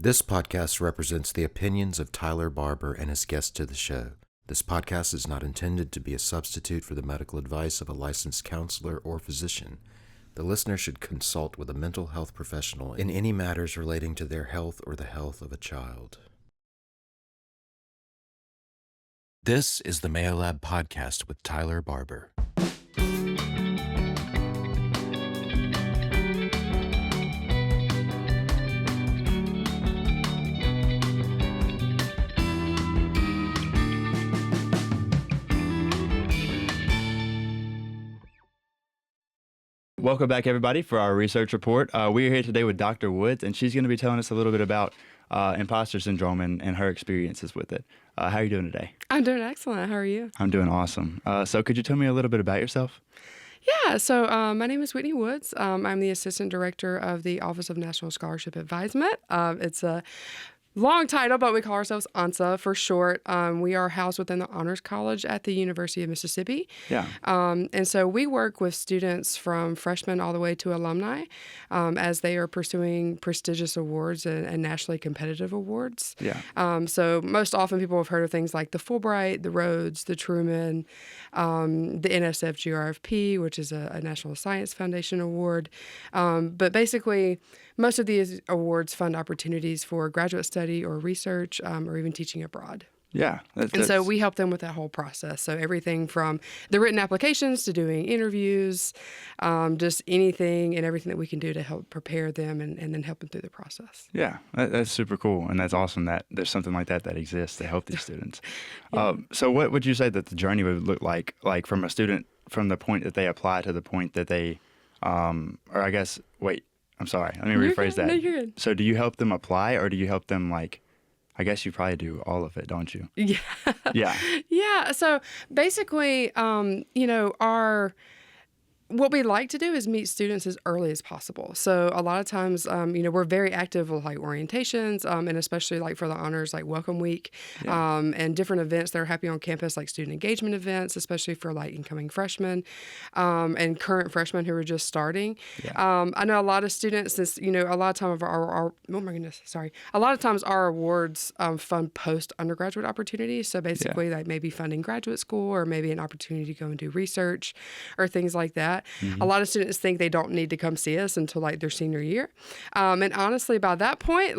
This podcast represents the opinions of Tyler Barber and his guests to the show. This podcast is not intended to be a substitute for the medical advice of a licensed counselor or physician. The listener should consult with a mental health professional in any matters relating to their health or the health of a child. This is the Mayo Lab Podcast with Tyler Barber. Welcome back, everybody, for our research report. We are here today with Dr. Woods, and she's going to be telling us a little bit about imposter syndrome and her experiences with it. How are you doing today? I'm doing excellent. How are you? I'm doing awesome. So could you tell me a little bit about yourself? Yeah, so my name is Whitney Woods. I'm the Assistant Director of the Office of National Scholarship Advisement. It's a long title, but we call ourselves ANSA for short. We are housed within the Honors College at the University of Mississippi. Yeah. And so we work with students from freshmen all the way to alumni as they are pursuing prestigious awards and nationally competitive awards. Yeah. So most often people have heard of things like the Fulbright, the Rhodes, the Truman, the NSF GRFP, which is a National Science Foundation award. But basically, most of these awards fund opportunities for graduate study or research or even teaching abroad. Yeah. And so we help them with that whole process. So everything from the written applications to doing interviews, just anything and everything that we can do to help prepare them and then help them through the process. Yeah, that's super cool. And that's awesome that there's something like that exists to help these students. Yeah. So what would you say that the journey would look like from a student, from the point that they apply to the point that they, I'm sorry, let me rephrase that. No, you're good. So do you help them apply, or do you help them, I guess you probably do all of it, don't you? Yeah. Yeah. Yeah. So basically, what we like to do is meet students as early as possible. So a lot of times, we're very active with orientations, and especially for the honors, Welcome Week, and different events that are happening on campus, like student engagement events, especially for incoming freshmen, and current freshmen who are just starting. Yeah. I know a lot of students, since, a lot of time of a lot of times our awards fund post undergraduate opportunities. So basically, maybe funding graduate school or maybe an opportunity to go and do research or things like that. Mm-hmm. A lot of students think they don't need to come see us until their senior year. And honestly, by that point,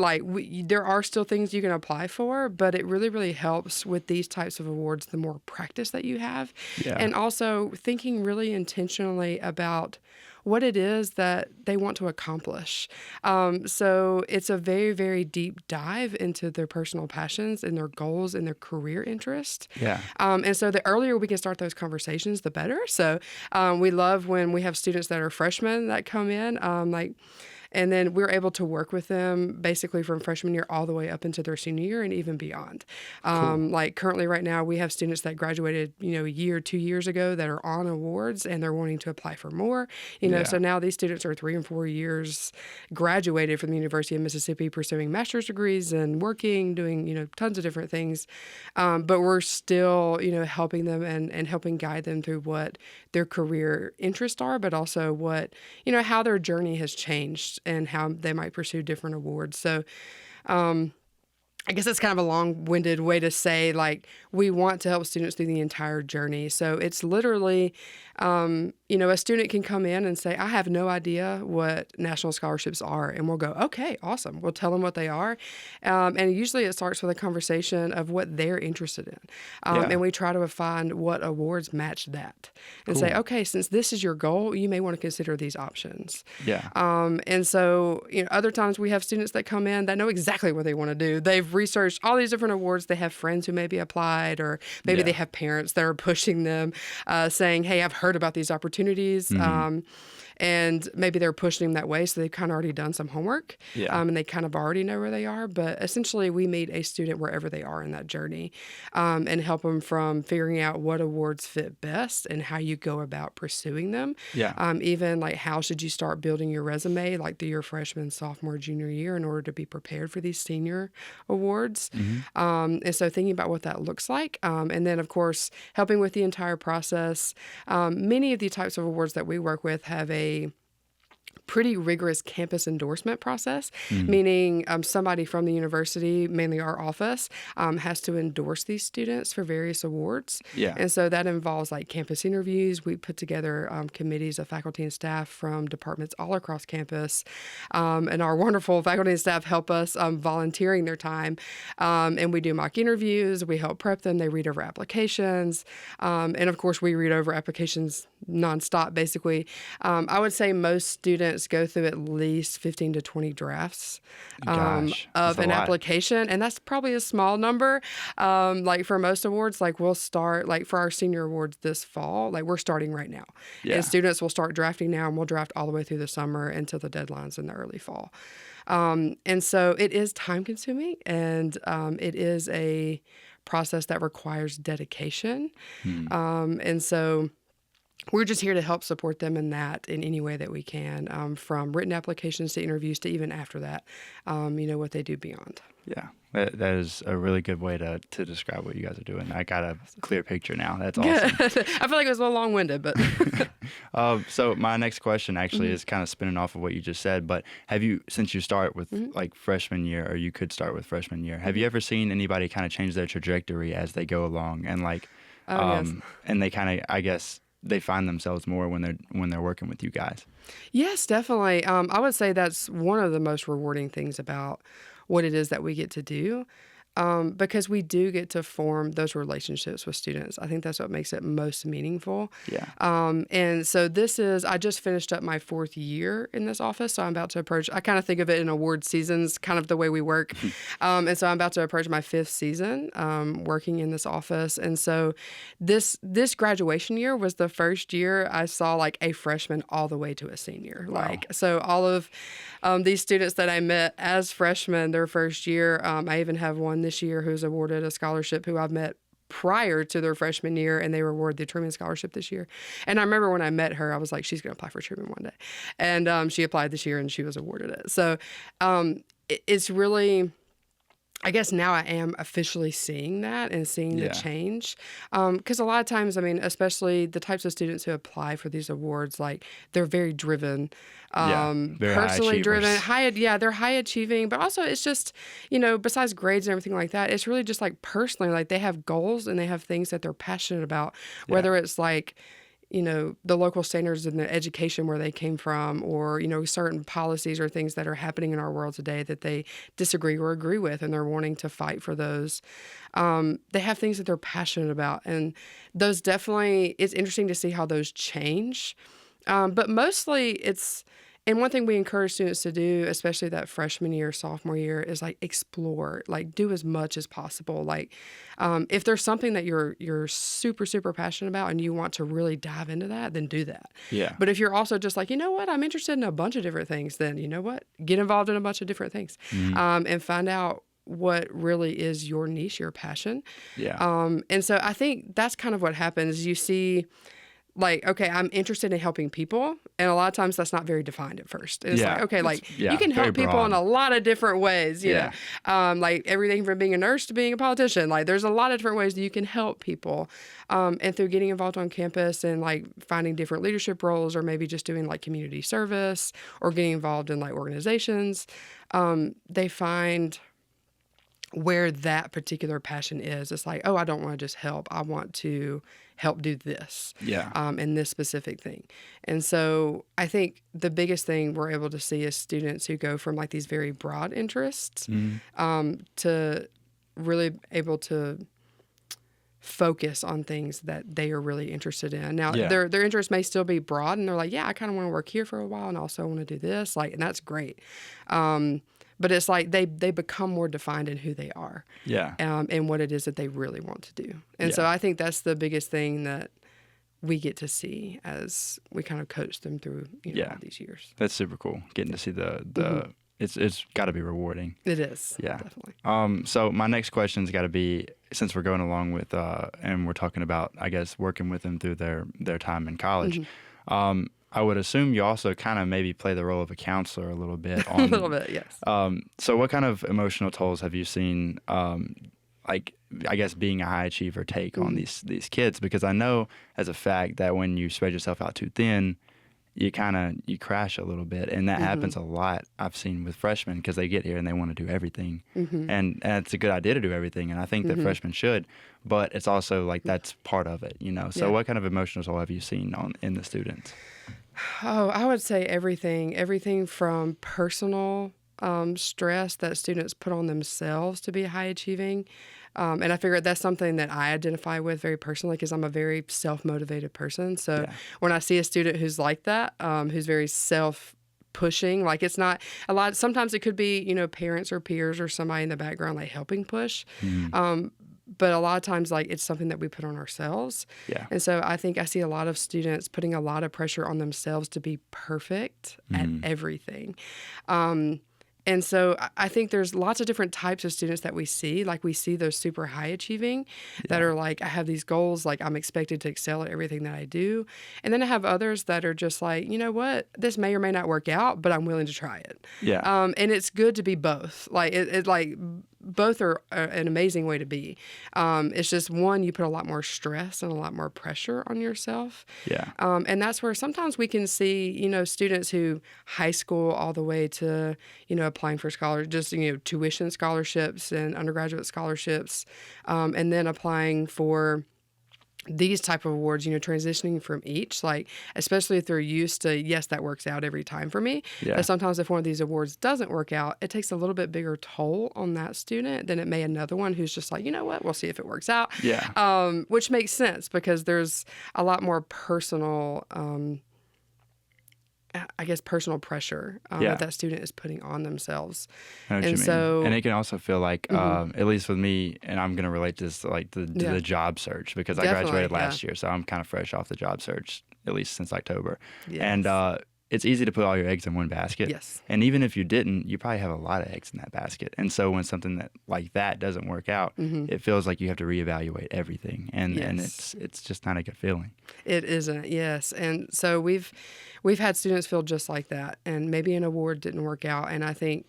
there are still things you can apply for, but it really, really helps with these types of awards, the more practice that you have. Yeah. And also thinking really intentionally about what it is that they want to accomplish. So it's a very, very deep dive into their personal passions and their goals and their career interest. Yeah. And so the earlier we can start those conversations, the better. So we love when we have students that are freshmen that come in, and then we're able to work with them basically from freshman year all the way up into their senior year and even beyond. Cool. Currently right now, we have students that graduated, a year, 2 years ago that are on awards and they're wanting to apply for more. So now these students are 3 and 4 years graduated from the University of Mississippi pursuing master's degrees and working, doing, tons of different things. But we're still, helping them and helping guide them through what their career interests are, but also what, how their journey has changed and how they might pursue different awards. So I guess that's kind of a long-winded way to say, we want to help students through the entire journey. So it's literally, a student can come in and say, I have no idea what national scholarships are. And we'll go, okay, awesome. We'll tell them what they are. And usually it starts with a conversation of what they're interested in. And we try to find what awards match that. And say, okay, since this is your goal, you may want to consider these options. Yeah. And so, other times we have students that come in that know exactly what they want to do. They've researched all these different awards. They have friends who maybe applied, or maybe they have parents that are pushing them, saying, hey, I've heard about these opportunities. Mm-hmm. And maybe they're pushing them that way, so they've kind of already done some homework, and they kind of already know where they are. But essentially, we meet a student wherever they are in that journey, and help them from figuring out what awards fit best and how you go about pursuing them. Yeah. Even how should you start building your resume, through your freshman, sophomore, junior year, in order to be prepared for these senior awards. Mm-hmm. And so thinking about what that looks like, and then of course helping with the entire process. Many of the types of awards that we work with have a pretty rigorous campus endorsement process, meaning somebody from the university, mainly our office, has to endorse these students for various awards. Yeah. And so that involves like campus interviews. We put together committees of faculty and staff from departments all across campus. And our wonderful faculty and staff help us volunteering their time. And we do mock interviews. We help prep them. They read over applications. And of course, we read over applications nonstop, basically. I would say most students go through at least 15 to 20 drafts of an application. And that's probably a small number. Like for most awards, like we'll start, like for our senior awards this fall, like we're starting right now. Yeah. And students will start drafting now, and we'll draft all the way through the summer until the deadlines in the early fall. And so it is time consuming, and it is a process that requires dedication. And so we're just here to help support them in that in any way that we can, from written applications to interviews to even after that, what they do beyond. Yeah, that is a really good way to describe what you guys are doing. I got a clear picture now. That's awesome. I feel like it was a little long-winded, but... So my next question actually is kind of spinning off of what you just said, but have you, since you start with like freshman year, or you could start with freshman year, have you ever seen anybody kind of change their trajectory as they go along and like, yes. and they kind of, I guess, they find themselves more when they're working with you guys? Yes, definitely. I would say that's one of the most rewarding things about what it is that we get to do, because we do get to form those relationships with students. I think that's what makes it most meaningful. Yeah. And so I just finished up my 4th year in this office, so I'm about to approach, I kind of think of it in award seasons, kind of the way we work. And so I'm about to approach my 5th season working in this office. And so this graduation year was the first year I saw like a freshman all the way to a senior. Wow. So all of these students that I met as freshmen their first year, I even have one this year who's awarded a scholarship who I've met prior to their freshman year, and they were awarded the Truman Scholarship this year. And I remember when I met her, I was like, she's going to apply for Truman one day. And she applied this year, and she was awarded it. So it's really... I guess now I am officially seeing that and seeing the change. Because a lot of times, I mean, especially the types of students who apply for these awards, like they're very driven, very personally driven. high They're high achieving, but also it's just, besides grades and everything like that, it's really just like personally, like they have goals and they have things that they're passionate about, whether it's like, the local standards in the education where they came from, or, certain policies or things that are happening in our world today that they disagree or agree with, and they're wanting to fight for those. They have things that they're passionate about. And those definitely, it's interesting to see how those change. But mostly and one thing we encourage students to do, especially that freshman year, sophomore year, is like explore, like do as much as possible. Like if there's something that you're super, super passionate about and you want to really dive into that, then do that. Yeah. But if you're also just like, I'm interested in a bunch of different things, then you know what? Get involved in a bunch of different things and find out what really is your niche, your passion. Yeah. And so I think that's kind of what happens. You see... like, okay, I'm interested in helping people. And a lot of times that's not very defined at first. It's like, okay, like you can help people broad. in a lot of different ways, you know, like everything from being a nurse to being a politician. Like there's a lot of different ways that you can help people. And through getting involved on campus and like finding different leadership roles, or maybe just doing like community service or getting involved in like organizations, they find where that particular passion is. It's like, I don't want to just help. I want to help do this in this specific thing. And so I think the biggest thing we're able to see is students who go from like these very broad interests to really able to focus on things that they are really interested in. Now, their interest may still be broad, and they're like, I kind of want to work here for a while and also want to do this. Like, and that's great. But it's like they become more defined in who they are, and what it is that they really want to do. And so I think that's the biggest thing that we get to see as we kind of coach them through all these years. That's super cool. Getting to see the it's got to be rewarding. It is. Yeah, definitely. So my next question's got to be, since we're going along with and we're talking about, I guess, working with them through their time in college. I would assume you also kind of maybe play the role of a counselor a little bit. A little bit, yes. So what kind of emotional tolls have you seen, like, I guess, being a high achiever take on these kids? Because I know as a fact that when you spread yourself out too thin, you crash a little bit, and that happens a lot. I've seen with freshmen, because they get here and they want to do everything, and it's a good idea to do everything, and I think that freshmen should, but it's also like that's part of it, So what kind of emotional toll have you seen in the students? Oh, I would say everything from personal stress that students put on themselves to be high achieving. And I figure that's something that I identify with very personally because I'm a very self-motivated person. So when I see a student who's like that, who's very pushing, like it's not a lot. Sometimes it could be, parents or peers or somebody in the background, like helping push. But a lot of times, like it's something that we put on ourselves. Yeah. And so I think I see a lot of students putting a lot of pressure on themselves to be perfect at everything. And so I think there's lots of different types of students that we see. Like we see those super high achieving that are like, I have these goals, like I'm expected to excel at everything that I do. And then I have others that are just like, you know what, this may or may not work out, but I'm willing to try it. Yeah. And it's good to be both. Like it like both are an amazing way to be. It's just one, you put a lot more stress and a lot more pressure on yourself. Yeah. And that's where sometimes we can see, students who high school all the way to, applying for tuition scholarships and undergraduate scholarships, and then applying for these type of awards, transitioning from each, like, especially if they're used to, yes, that works out every time for me. Yeah. But sometimes if one of these awards doesn't work out, it takes a little bit bigger toll on that student than it may another one who's just like, you know what, we'll see if it works out. Yeah. Which makes sense because there's a lot more personal, personal pressure that student is putting on themselves. I know what you mean. And it can also feel like, at least with me, and I'm going to relate this to like the job search because I graduated last year, so I'm kind of fresh off the job search, at least since October. Yes. And it's easy to put all your eggs in one basket. Yes. And even if you didn't, you probably have a lot of eggs in that basket. And so when something that like that doesn't work out, it feels like you have to reevaluate everything. And it's just not a good feeling. It isn't, yes. And so we've had students feel just like that. And maybe an award didn't work out. And I think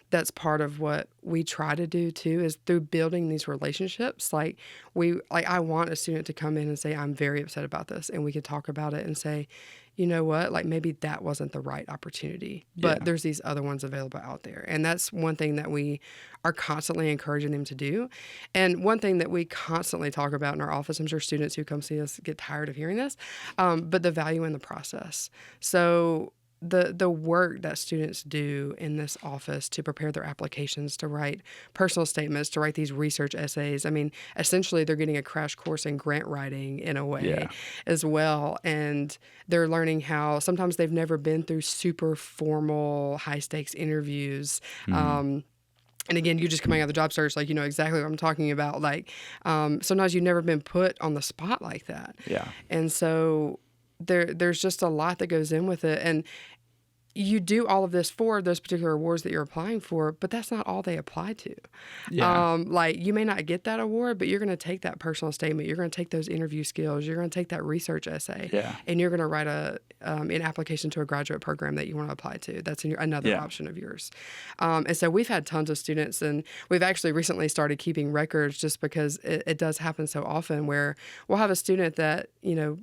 that's part of what we try to do too, is through building these relationships. Like I want a student to come in and say, I'm very upset about this. And we could talk about it and say, you know what, like maybe that wasn't the right opportunity, but there's these other ones available out there. And that's one thing that we are constantly encouraging them to do. And one thing that we constantly talk about in our office, I'm sure students who come see us get tired of hearing this, but the value in the process. So the work that students do in this office to prepare their applications, to write personal statements, to write these research essays. I mean, essentially they're getting a crash course in grant writing in a way as well. And they're learning how sometimes they've never been through super formal, high stakes interviews. And again, you just coming out of the job search, like, you know exactly what I'm talking about. Like, sometimes you've never been put on the spot like that. Yeah. And so there's just a lot that goes in with it. And you do all of this for those particular awards that you're applying for, but that's not all they apply to. Yeah. Like, you may not get that award, but you're going to take that personal statement. You're going to take those interview skills. You're going to take that research essay. Yeah. And you're going to write an application to a graduate program that you want to apply to. That's another option of yours. And so we've had tons of students, and we've actually recently started keeping records just because it does happen so often where we'll have a student that,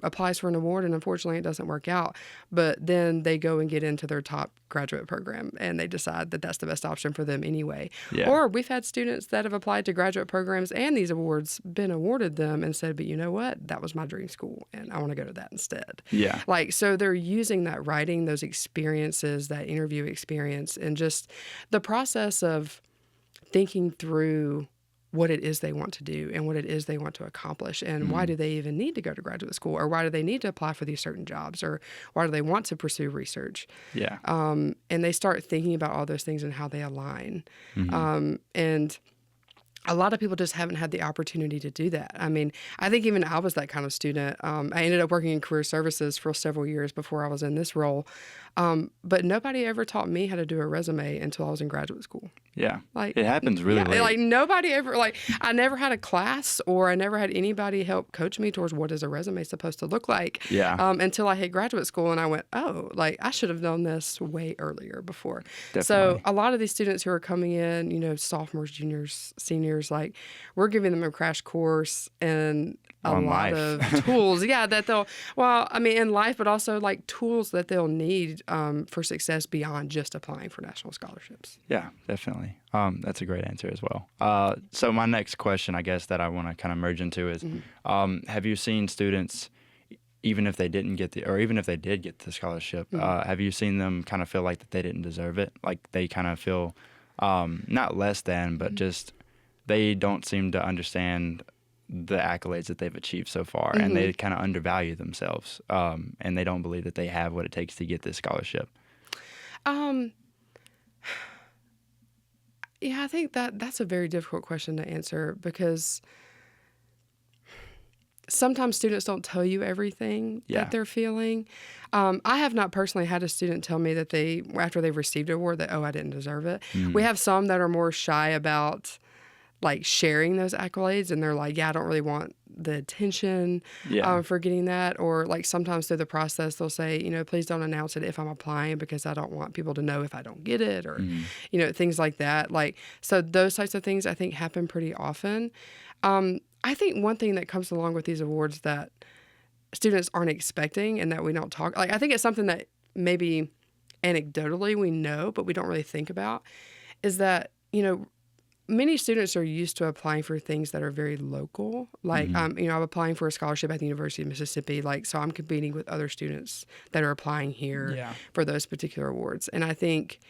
applies for an award and unfortunately it doesn't work out, but then they go and get into their top graduate program and they decide that that's the best option for them anyway. Yeah. Or we've had students that have applied to graduate programs and these awards been awarded them and said, but you know what, that was my dream school and I want to go to that instead. Yeah. Like, so they're using that writing, those experiences, that interview experience, and just the process of thinking through what it is they want to do and what it is they want to accomplish and why do they even need to go to graduate school, or why do they need to apply for these certain jobs, or why do they want to pursue research. Yeah. And they start thinking about all those things and how they align. And a lot of people just haven't had the opportunity to do that. I mean, I think even I was that kind of student. I ended up working in career services for several years before I was in this role. But nobody ever taught me how to do a resume until I was in graduate school. Yeah. Like, it happens really late. Like, nobody ever, I never had a class, or I never had anybody help coach me towards what is a resume supposed to look like. Yeah. Until I hit graduate school and I went, oh, I should have known this way earlier before. Definitely. So a lot of these students who are coming in, sophomores, juniors, seniors, we're giving them a crash course, and a On lot life. of tools, that they'll, well, I mean, in life, but also like tools that they'll need for success beyond just applying for national scholarships. Yeah, definitely. That's a great answer as well. So my next question, I guess, that I want to kind of merge into is, have you seen students, even if they didn't get or even if they did get the scholarship, have you seen them kind of feel like that they didn't deserve it? Like they kind of feel not less than, but just they don't seem to understand the accolades that they've achieved so far, and they kind of undervalue themselves, and they don't believe that they have what it takes to get this scholarship. Yeah, I think that's a very difficult question to answer because sometimes students don't tell you everything that they're feeling. I have not personally had a student tell me that after they've received an award, that, oh, I didn't deserve it. We have some that are more shy about like sharing those accolades, and they're like, yeah, I don't really want the attention for getting that. Or like sometimes through the process, they'll say, please don't announce it if I'm applying because I don't want people to know if I don't get it, or, things like that. Like, so those types of things I think happen pretty often. I think one thing that comes along with these awards that students aren't expecting and that we don't talk, like I think it's something that maybe anecdotally we know, but we don't really think about, is that, many students are used to applying for things that are very local. Like, I'm applying for a scholarship at the University of Mississippi. Like, so I'm competing with other students that are applying here for those particular awards. And I think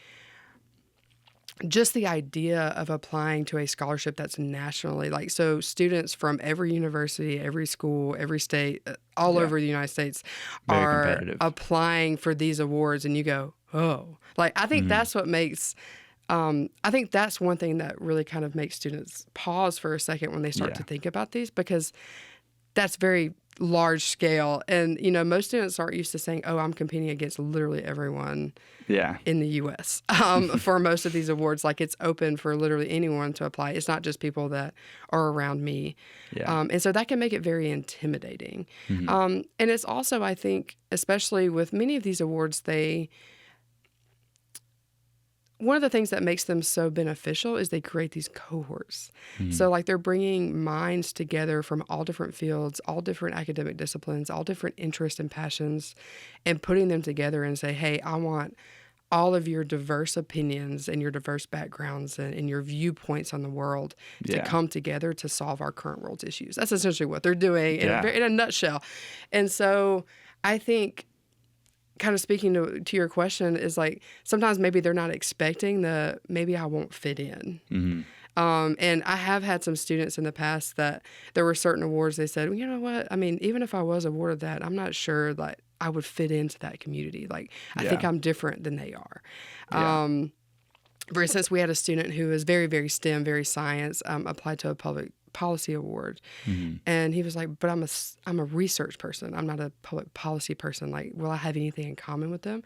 just the idea of applying to a scholarship that's nationally, like, so students from every university, every school, every state, all over the United States are applying for these awards, and you go, oh. Like, I think that's what makes... I think that's one thing that really kind of makes students pause for a second when they start to think about these, because that's very large scale. And, most students aren't used to saying, oh, I'm competing against literally everyone in the U.S. For most of these awards. Like, it's open for literally anyone to apply. It's not just people that are around me. And so that can make it very intimidating. And it's also, I think, especially with many of these awards, one of the things that makes them so beneficial is they create these cohorts. So like they're bringing minds together from all different fields, all different academic disciplines, all different interests and passions, and putting them together and say, hey, I want all of your diverse opinions and your diverse backgrounds and your viewpoints on the world to come together to solve our current world's issues. That's essentially what they're doing in a nutshell. And so I think, kind of speaking to your question, is like sometimes maybe they're not expecting maybe I won't fit in. And I have had some students in the past that there were certain awards they said, well, you know what? I mean, even if I was awarded that, I'm not sure that I would fit into that community. Like, I think I'm different than they are. For instance, we had a student who was very, very STEM, very science, applied to a public policy award. And he was like, but I'm a research person. I'm not a public policy person. Like, will I have anything in common with them?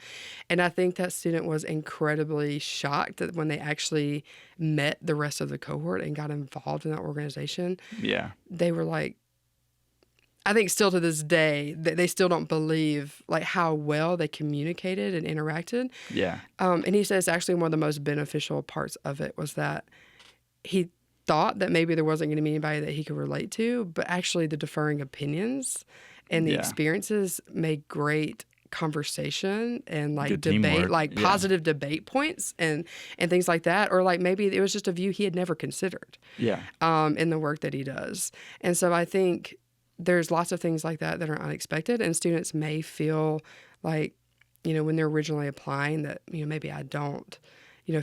And I think that student was incredibly shocked that when they actually met the rest of the cohort and got involved in that organization, they were like, I think still to this day, they still don't believe like how well they communicated and interacted. And he says actually one of the most beneficial parts of it was that he thought that maybe there wasn't going to be anybody that he could relate to, but actually the differing opinions and the experiences made great conversation and like good debate, teamwork. like positive debate points and things like that. Or like maybe it was just a view he had never considered in the work that he does. And so I think there's lots of things like that are unexpected, and students may feel like, when they're originally applying that, maybe I don't,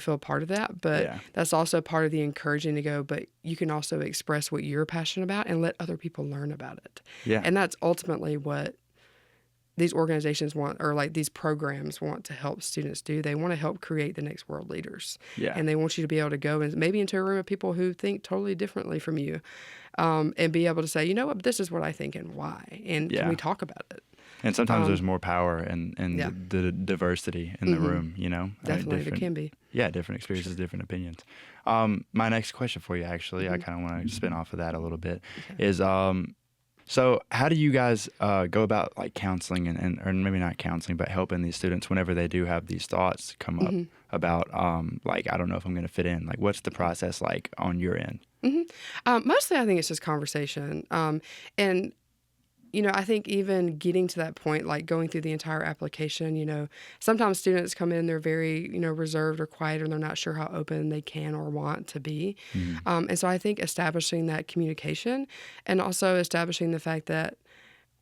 feel part of that. But that's also part of the encouraging to go, but you can also express what you're passionate about and let other people learn about it. And that's ultimately what these organizations want, or like these programs want to help students do. They want to help create the next world leaders. And they want you to be able to go and maybe into a room of people who think totally differently from you, and be able to say, you know what, this is what I think and why. And can we talk about it? And sometimes there's more power in the diversity in the room, Definitely, there can be. Yeah, different experiences, different opinions. My next question for you, actually, I kind of want to spin off of that a little bit, is so how do you guys go about like counseling and or maybe not counseling, but helping these students whenever they do have these thoughts come up about like, I don't know if I'm going to fit in? Like, what's the process like on your end? Mostly I think it's just conversation. And I think even getting to that point, like going through the entire application, sometimes students come in, they're very, reserved or quiet, and they're not sure how open they can or want to be. And so I think establishing that communication and also establishing the fact that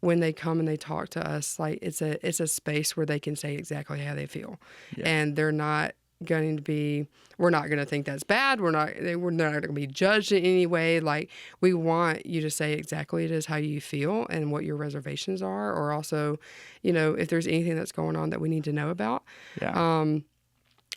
when they come and they talk to us, like it's a space where they can say exactly how they feel. Yeah. And they're not going to be, we're not going to think that's bad. We're not going to be judged in any way. Like, we want you to say exactly it is how you feel and what your reservations are, or also, if there's anything that's going on that we need to know about. Yeah.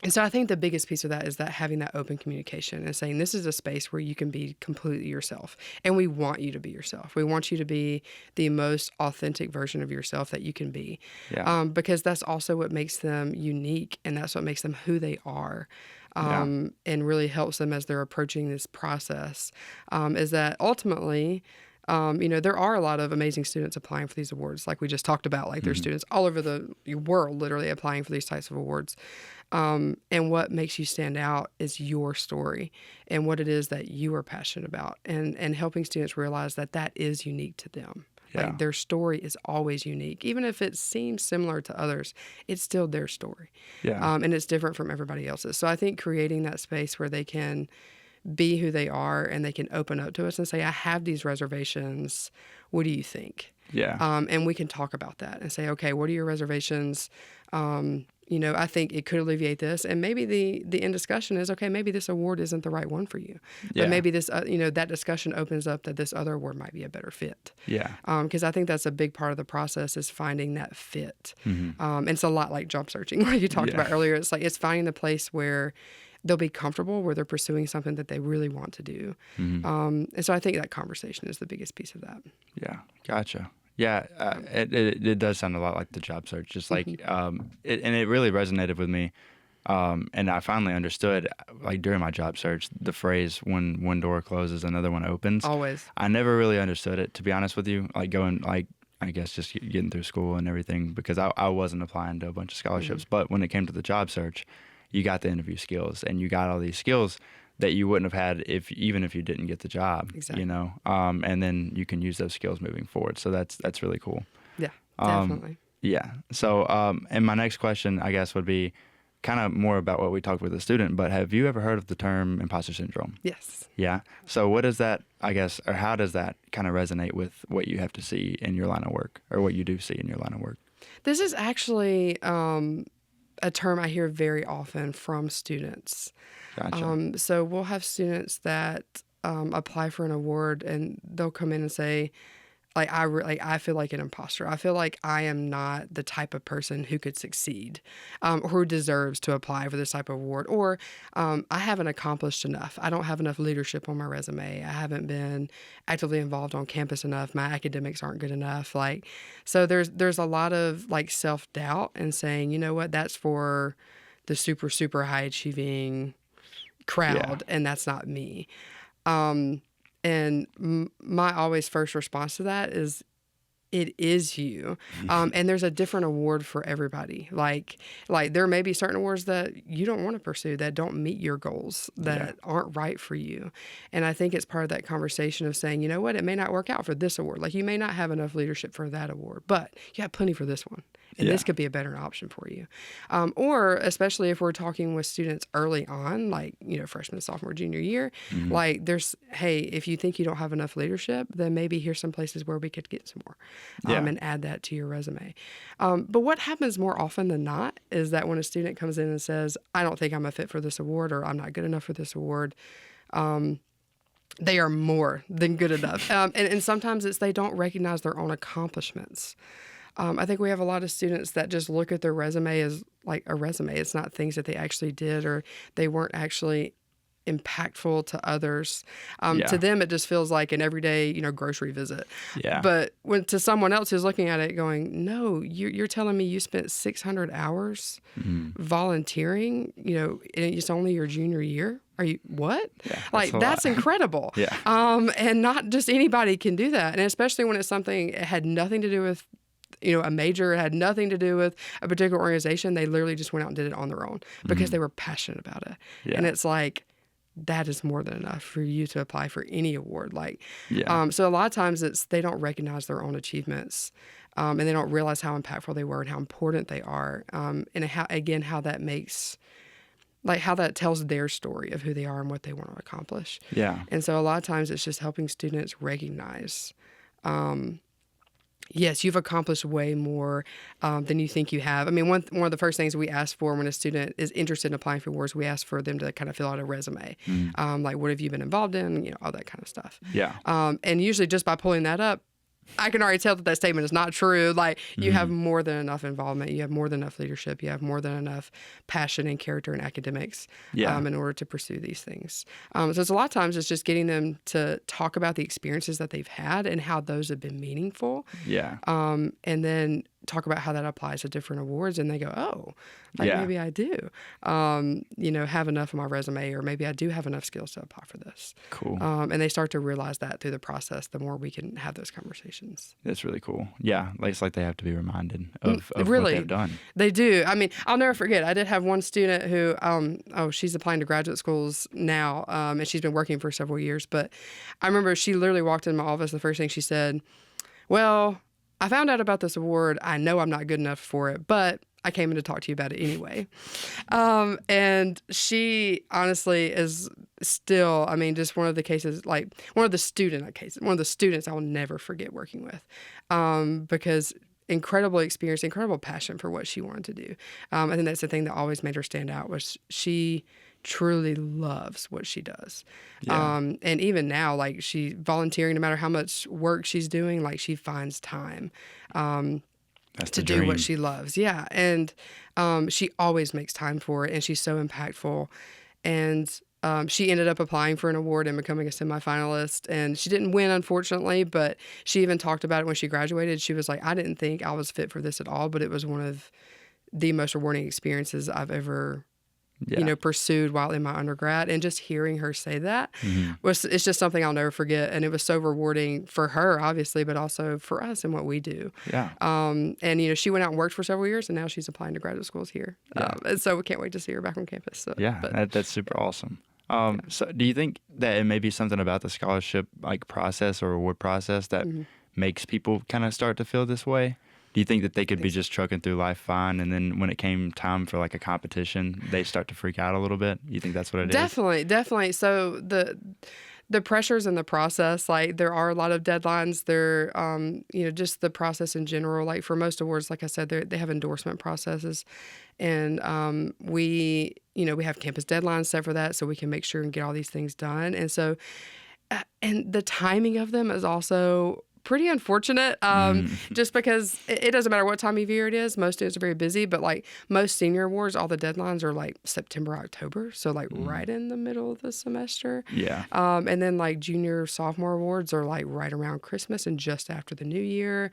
And so I think the biggest piece of that is that having that open communication and saying this is a space where you can be completely yourself. And we want you to be yourself. We want you to be the most authentic version of yourself that you can be. Yeah. Because that's also what makes them unique, and that's what makes them who they are. And really helps them as they're approaching this process, is that ultimately, there are a lot of amazing students applying for these awards, like we just talked about. Like, there's students all over the world literally applying for these types of awards. And what makes you stand out is your story and what it is that you are passionate about, and helping students realize that that is unique to them. Yeah. Like, their story is always unique. Even if it seems similar to others, it's still their story. Yeah. And it's different from everybody else's. So I think creating that space where they can be who they are and they can open up to us and say, I have these reservations. What do you think? Yeah. And we can talk about that and say, okay, what are your reservations? I think it could alleviate this. And maybe the end discussion is, okay, maybe this award isn't the right one for you. Yeah. But maybe this, that discussion opens up that this other award might be a better fit. Yeah. Because I think that's a big part of the process, is finding that fit. Mm-hmm. And it's a lot like job searching, like you talked about earlier. It's like, it's finding the place where they'll be comfortable, where they're pursuing something that they really want to do. And so I think that conversation is the biggest piece of that. Yeah. Gotcha. Yeah, it does sound a lot like the job search, just like, and it really resonated with me. And I finally understood, like, during my job search, the phrase, when one door closes, another one opens. Always. I never really understood it, to be honest with you, like going, like, I guess just getting through school and everything, because I wasn't applying to a bunch of scholarships. But when it came to the job search, you got the interview skills, and you got all these skills that you wouldn't have had even if you didn't get the job. Exactly. And then you can use those skills moving forward. So that's really cool. Yeah, definitely. Yeah. So, and my next question, I guess, would be kind of more about what we talked with the student, but have you ever heard of the term imposter syndrome? Yes. Yeah. So what is that, I guess, or how does that kind of resonate with what you have to see in your line of work, or what you do see in your line of work? This is actually a term I hear very often from students. Gotcha. So we'll have students that apply for an award, and they'll come in and say, I feel like an imposter. I feel like I am not the type of person who could succeed, or who deserves to apply for this type of award, or I haven't accomplished enough. I don't have enough leadership on my resume. I haven't been actively involved on campus enough. My academics aren't good enough. So there's a lot of self-doubt and saying, you know what, that's for the super, super high achieving crowd, and that's not me. And my always first response to that is, it is you. And there's a different award for everybody. Like there may be certain awards that you don't want to pursue, that don't meet your goals, that aren't right for you. And I think it's part of that conversation of saying, you know what, it may not work out for this award. Like, you may not have enough leadership for that award, but you have plenty for this one. And this could be a better option for you. Or especially if we're talking with students early on, like, freshman, sophomore, junior year, like hey, if you think you don't have enough leadership, then maybe here's some places where we could get some more, and add that to your resume. But what happens more often than not is that when a student comes in and says, I don't think I'm a fit for this award, or I'm not good enough for this award, they are more than good enough. And sometimes it's they don't recognize their own accomplishments. I think we have a lot of students that just look at their resume as like a resume. It's not things that they actually did, or they weren't actually impactful to others. To them, it just feels like an everyday, grocery visit. Yeah. But when to someone else who's looking at it going, no, you're telling me you spent 600 hours volunteering, and it's only your junior year? Are you, what? Yeah, that's incredible. Yeah. And not just anybody can do that. And especially when it's something it had nothing to do with a major, it had nothing to do with a particular organization. They literally just went out and did it on their own because they were passionate about it. Yeah. And it's like, that is more than enough for you to apply for any award. Yeah. So a lot of times they don't recognize their own achievements, and they don't realize how impactful they were and how important they are, and how that makes, how that tells their story of who they are and what they want to accomplish. Yeah. And so a lot of times it's just helping students recognize, yes, you've accomplished way more than you think you have. I mean, one of the first things we ask for when a student is interested in applying for awards, we ask for them to kind of fill out a resume. Like, what have you been involved in? All that kind of stuff. Yeah. And usually just by pulling that up, I can already tell that statement is not true. You have more than enough involvement. You have more than enough leadership. You have more than enough passion and character and academics in order to pursue these things. So it's a lot of times it's just getting them to talk about the experiences that they've had and how those have been meaningful. Yeah. And then talk about how that applies to different awards, and they go, oh, maybe I do, have enough on my resume, or maybe I do have enough skills to apply for this. Cool. And they start to realize that through the process, the more we can have those conversations. That's really cool. Yeah. It's like they have to be reminded of really, what they've done. They do. I mean, I'll never forget, I did have one student who, she's applying to graduate schools now, and she's been working for several years, but I remember she literally walked in my office, the first thing she said, well, I found out about this award. I know I'm not good enough for it, but I came in to talk to you about it anyway. And she honestly is still, just one of the cases, one of the students I'll never forget working with, because incredible experience, incredible passion for what she wanted to do. I think that's the thing that always made her stand out, was she truly loves what she does. Yeah. And even now, she volunteering, no matter how much work she's doing, she finds time to do what she loves. Yeah. And she always makes time for it, and she's so impactful. And she ended up applying for an award and becoming a semifinalist, and she didn't win, unfortunately, but she even talked about it when she graduated. She was like, I didn't think I was fit for this at all, but it was one of the most rewarding experiences I've ever pursued while in my undergrad. And just hearing her say that it's just something I'll never forget. And it was so rewarding for her, obviously, but also for us and what we do. Yeah. And, she went out and worked for several years, and now she's applying to graduate schools here. Yeah. And so we can't wait to see her back on campus. So, that's super awesome. So do you think that it may be something about the scholarship process or award process that makes people kind of start to feel this way? Do you think that they could be just trucking through life fine, and then when it came time for a competition, they start to freak out a little bit? You think that's what it is? Definitely. So the pressures in the process, there are a lot of deadlines. There, just the process in general. For most awards, like I said, they have endorsement processes, and we have campus deadlines set for that, so we can make sure and get all these things done. And so, and the timing of them is also pretty unfortunate, just because it doesn't matter what time of year it is. Most students are very busy, but most senior awards, all the deadlines are September, October. So right in the middle of the semester. Yeah. And then junior, sophomore awards are right around Christmas and just after the new year.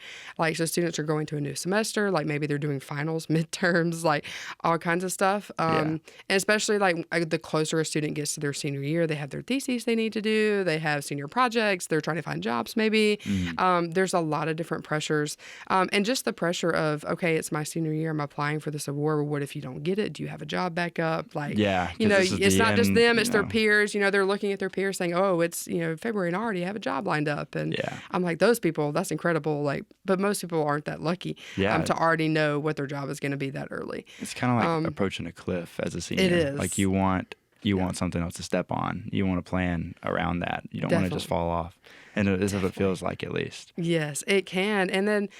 So students are going to a new semester, maybe they're doing finals, midterms, all kinds of stuff. And especially the closer a student gets to their senior year, they have their theses they need to do. They have senior projects. They're trying to find jobs maybe. There's a lot of different pressures. And just the pressure of, okay, it's my senior year, I'm applying for this award. What if you don't get it? Do you have a job backup? It's not just them, it's their peers. They're looking at their peers saying, oh, it's, February and I already have a job lined up. And I'm like, those people, that's incredible. But most people aren't that lucky to already know what their job is going to be that early. It's kind of like approaching a cliff as a senior. It is. You want something else to step on. You want to plan around that. You don't want to just fall off. And this is what it feels like, at least. Yes, it can. And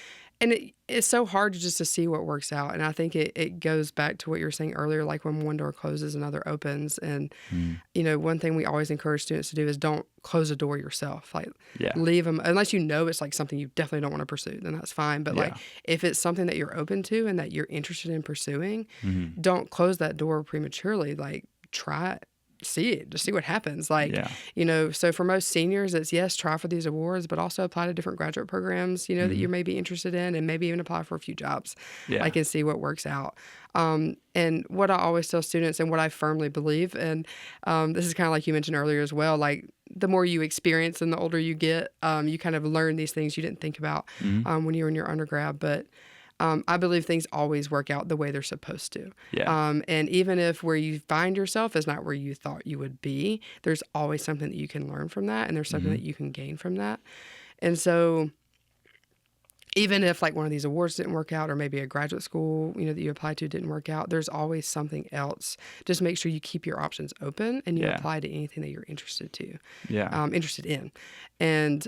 it's so hard just to see what works out. And I think it goes back to what you were saying earlier, when one door closes, another opens. And, one thing we always encourage students to do is don't close a door yourself. Leave them, unless it's something you definitely don't want to pursue, then that's fine. But if it's something that you're open to and that you're interested in pursuing, don't close that door prematurely. Try it. See it, just see what happens. So for most seniors, it's yes, try for these awards, but also apply to different graduate programs, that you may be interested in, and maybe even apply for a few jobs, and see what works out. And what I always tell students, and what I firmly believe, and this is kind of like you mentioned earlier as well, the more you experience and the older you get, you kind of learn these things you didn't think about when you were in your undergrad. But I believe things always work out the way they're supposed to. Yeah. And even if where you find yourself is not where you thought you would be, there's always something that you can learn from that, and there's something that you can gain from that. And so even if like one of these awards didn't work out, or maybe a graduate school, that you applied to didn't work out, there's always something else. Just make sure you keep your options open and you apply to anything that you're interested in. And,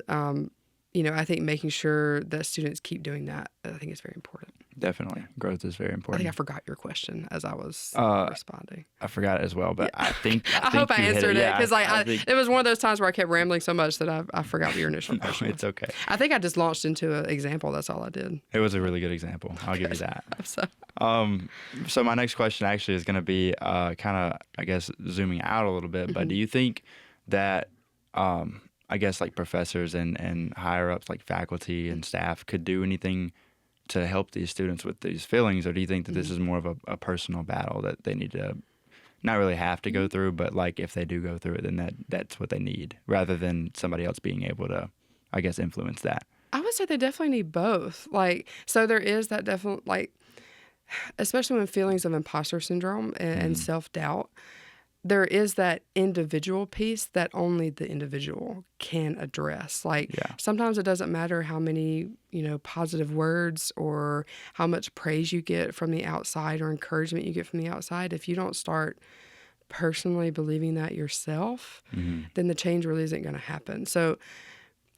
I think making sure that students keep doing that, I think is very important. Definitely. Growth is very I important. think I forgot your question as I was responding. I forgot it as well, but I think I hope I answered it, because think... it was one of those times where I kept rambling so much that I forgot what your initial question was. It's okay. I think I just launched into an example. That's all I did. It was a really good example. I'll give you that. So my next question actually is going to be kind of, I guess, zooming out a little bit, but do you think that I guess like professors and higher ups like faculty and staff could do anything to help these students with these feelings, or do you think that this is more of a personal battle that they need to not really have to go through, but like if they do go through it, then that's what they need, rather than somebody else being able to, I guess, influence that? I would say they definitely need both. So there is that definite, especially when feelings of imposter syndrome and self-doubt, there is that individual piece that only the individual can address. Sometimes it doesn't matter how many, positive words or how much praise you get from the outside or encouragement you get from the outside. If you don't start personally believing that yourself, then the change really isn't going to happen. So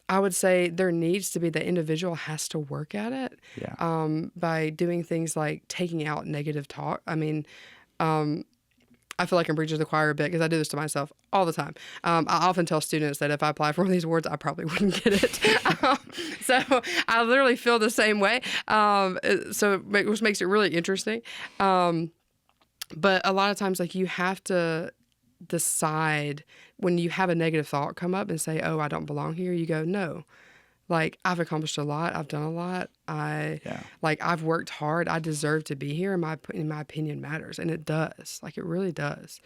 I would say there needs to be, the individual has to work at it by doing things like taking out negative talk. I mean, I feel like I'm preaching to the choir a bit because I do this to myself all the time. I often tell students that if I applied for one of these awards, I probably wouldn't get it. So I literally feel the same way. Which makes it really interesting. But a lot of times, you have to decide when you have a negative thought come up and say, "Oh, I don't belong here." You go, "No. I've accomplished a lot. I've done a lot. I've worked hard. I deserve to be here. And my opinion matters." And it does. It really does.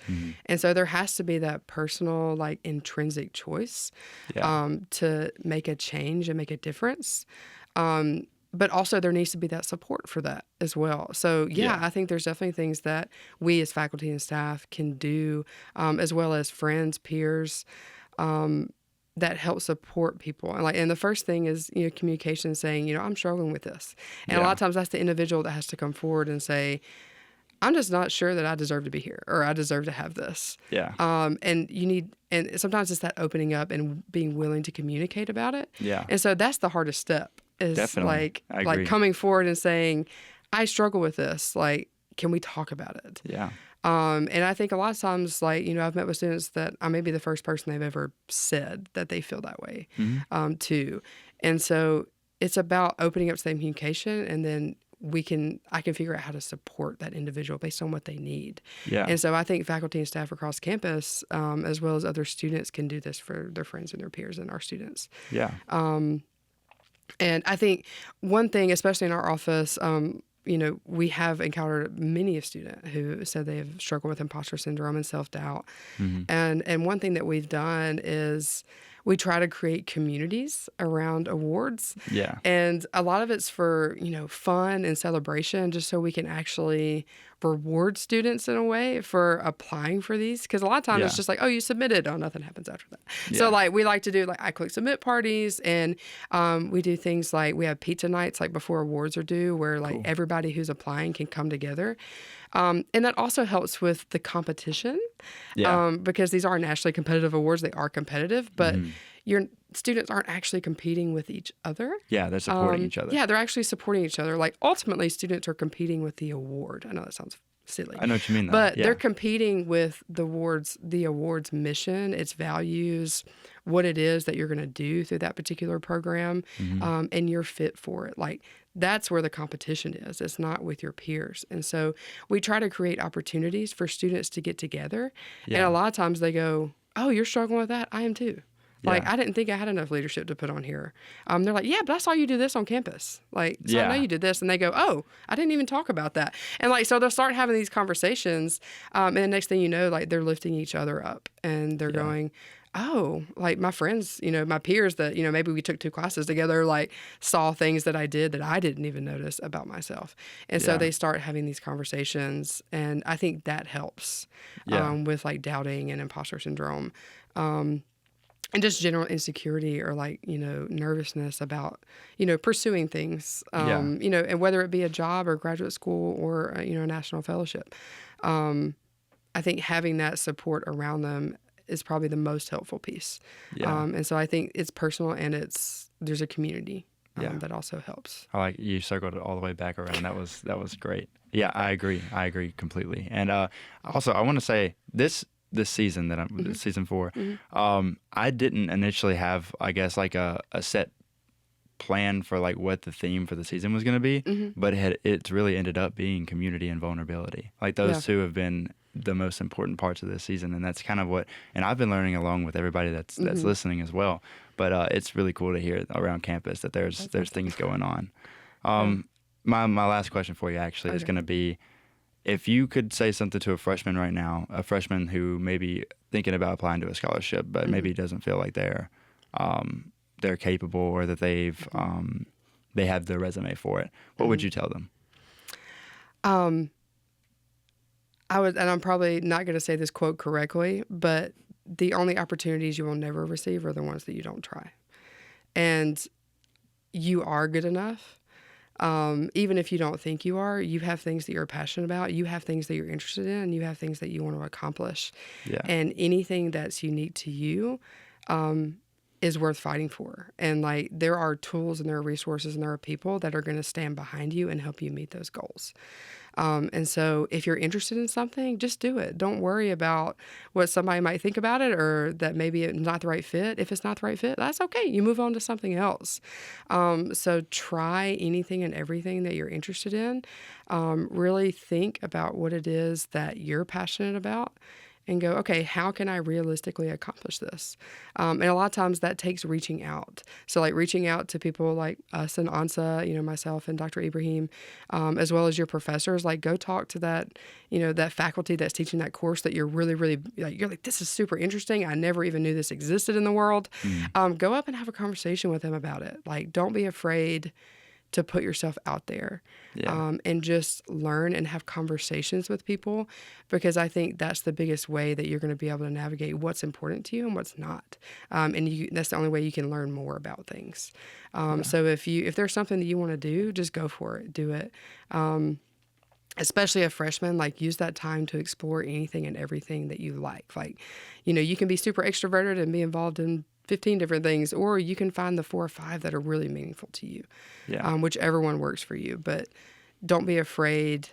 And so there has to be that personal, intrinsic choice to make a change and make a difference. But also there needs to be that support for that as well. So, I think there's definitely things that we as faculty and staff can do, as well as friends, peers, that help support people. And the first thing is, communication, saying, I'm struggling with this. And a lot of times that's the individual that has to come forward and say, I'm just not sure that I deserve to be here, or I deserve to have this. Yeah. And sometimes it's that opening up and being willing to communicate about it. Yeah. And so that's the hardest step, is definitely. I agree. Coming forward and saying, I struggle with this. Can we talk about it? Yeah. And I think a lot of times, I've met with students that I may be the first person they've ever said that they feel that way to. And so it's about opening up to the communication, and then I can figure out how to support that individual based on what they need. Yeah. And so I think faculty and staff across campus, as well as other students, can do this for their friends and their peers and our students. Yeah. And I think one thing, especially in our office, we have encountered many a student who said they have struggled with imposter syndrome and self-doubt. And one thing that we've done is we try to create communities around awards. Yeah. And a lot of it's for, fun and celebration, just so we can actually reward students in a way for applying for these. Because a lot of times it's just oh, you submitted. Oh, nothing happens after that. Yeah. So we like to do I click submit parties, and we do things we have pizza nights before awards are due, where cool. Everybody who's applying can come together. And that also helps with the competition, because these are nationally competitive awards. They are competitive, but your students aren't actually competing with each other. Yeah, they're supporting each other. Yeah, they're actually supporting each other. Ultimately, students are competing with the award. I know that sounds silly. I know what you mean, though. But they're competing with the award's mission, its values, what it is that you're going to do through that particular program, and you're fit for it. That's where the competition is. It's not with your peers. And so we try to create opportunities for students to get together. Yeah. And a lot of times they go, "Oh, you're struggling with that? I am too." I didn't think I had enough leadership to put on here. They're like, "Yeah, but I saw you do this on campus. I know you did this." And they go, "Oh, I didn't even talk about that." And so they'll start having these conversations. And the next thing you know, they're lifting each other up, and they're going, oh, like my friends, my peers that, maybe we took 2 classes together, like saw things that I did that I didn't even notice about myself. And so Yeah. they start having these conversations. And I think that helps with like doubting and imposter syndrome. And just general insecurity or like, nervousness about, pursuing things, and whether it be a job or graduate school or, a national fellowship. I think having that support around them is probably the most helpful piece. Yeah. And so I think it's personal and there's a community that also helps. I like you circled it all the way back around. That was great. Yeah, I agree completely. And also I want to say this season that I'm season 4, I didn't initially have, I guess, like a set plan for like what the theme for the season was going to be, but it's really ended up being community and vulnerability. Like those two have been the most important parts of this season, and that's kind of and I've been learning along with everybody that's listening as well. But it's really cool to hear around campus that there's things going on. My last question for you actually is going to be, if you could say something to a freshman right now, a freshman who may be thinking about applying to a scholarship, but maybe doesn't feel like they're capable or that they have the resume for it, what would you tell them? And I'm probably not going to say this quote correctly, but the only opportunities you will never receive are the ones that you don't try. And you are good enough. Even if you don't think you are, you have things that you're passionate about, you have things that you're interested in, and you have things that you want to accomplish. Yeah. And anything that's unique to you is worth fighting for. And like there are tools and there are resources and there are people that are going to stand behind you and help you meet those goals. And so if you're interested in something, just do it. Don't worry about what somebody might think about it or that maybe it's not the right fit. If it's not the right fit, that's okay. You move on to something else. So try anything and everything that you're interested in. Really think about what it is that you're passionate about and go, okay, how can I realistically accomplish this? And a lot of times that takes reaching out. So like reaching out to people like us and ANSA, myself and Dr. Ibrahim, as well as your professors, like go talk to that, that faculty that's teaching that course that you're really, really you're like, this is super interesting. I never even knew this existed in the world. Go up and have a conversation with them about it. Like, don't be afraid to put yourself out there and just learn and have conversations with people, because I think that's the biggest way that you're going to be able to navigate what's important to you and what's not. And that's the only way you can learn more about things. So if there's something that you want to do, just go for it, do it. Especially a freshman, like use that time to explore anything and everything that you like. Like, you can be super extroverted and be involved in 15 different things, or you can find the 4 or 5 that are really meaningful to you, whichever one works for you. But don't be afraid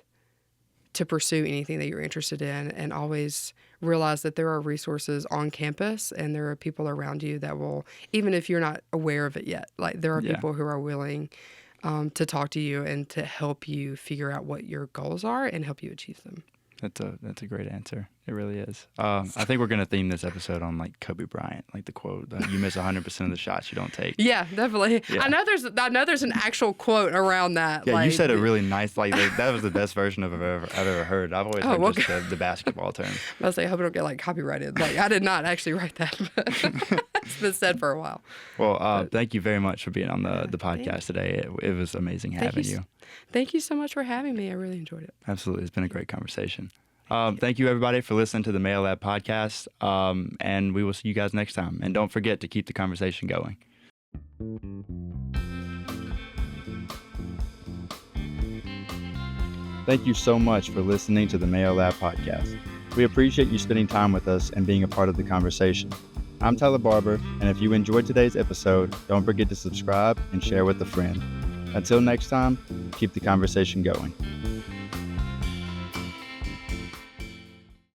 to pursue anything that you're interested in, and always realize that there are resources on campus and there are people around you that will, even if you're not aware of it yet, like there are people who are willing to talk to you and to help you figure out what your goals are and help you achieve them. That's a great answer. It really is. I think we're going to theme this episode on like Kobe Bryant, like the quote, you miss 100% of the shots you don't take. Yeah, definitely. Yeah. I know there's an actual quote around that. Yeah, like, you said a really nice, that was the best version I've ever heard. I've always heard just the basketball term. I was like, I hope I don't get like copyrighted. Like I did not actually write that, but it's been said for a while. Well, thank you very much for being on the podcast today. It was amazing having you. Thank you so much for having me. I really enjoyed it. Absolutely. It's been a great conversation. Thank you, everybody, for listening to the Mayo Lab podcast, and we will see you guys next time. And don't forget to keep the conversation going. Thank you so much for listening to the Mayo Lab podcast. We appreciate you spending time with us and being a part of the conversation. I'm Tyler Barber, and if you enjoyed today's episode, don't forget to subscribe and share with a friend. Until next time, keep the conversation going.